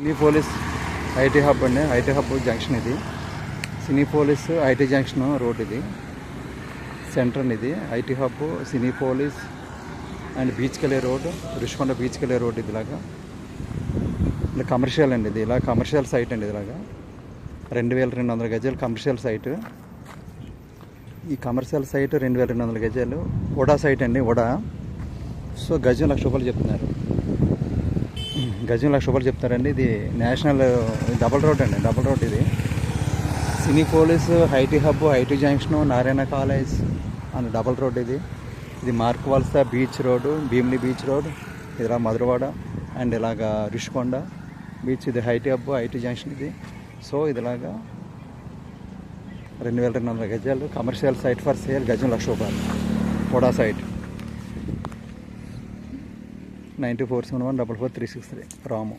Cinepolis IT hub అండి, IT hub junction ఇది. Cinepolis IT junction road ఇది, centre అండి ఇది. ఐటీ హబ్, సినీపోలిస్ అండ్ బీచ్కి వెళ్ళే రోడ్, రుషికొండ బీచ్కి వెళ్ళే రోడ్. ఇది ఇలాగా ఇలా కమర్షియల్ అండి, ఇది ఇలా కమర్షియల్ సైట్ అండి. ఇలాగా 2200 గజాలు కమర్షియల్ సైట్. ఈ కమర్షియల్ సైట్ 2200 గజాలు. ఉడా సైట్ అండి, ఉడా. సో గజం ₹1,00,000 చెప్తున్నారు, గజం ₹1,00,000 చెప్తారండి. ఇది నేషనల్ డబల్ రోడ్ అండి, డబల్ రోడ్ ఇది. Cinepolis, IT hub, IT junction, Narayana college and double road ఇది. ఇది మార్క్ వలస beach road, Bheemili beach road. ఇలా మధురవాడ అండ్ ఇలాగా రుషికొండ బీచ్. ఇది ఐటీ హబ్, ఐటీ జంక్షన్ ఇది. సో ఇదిలాగా 2200 గజాలు కమర్షియల్ సైట్ ఫర్ సేల్. గజం ₹1,00,000. ఉడా సైట్. 9471444363 రాము.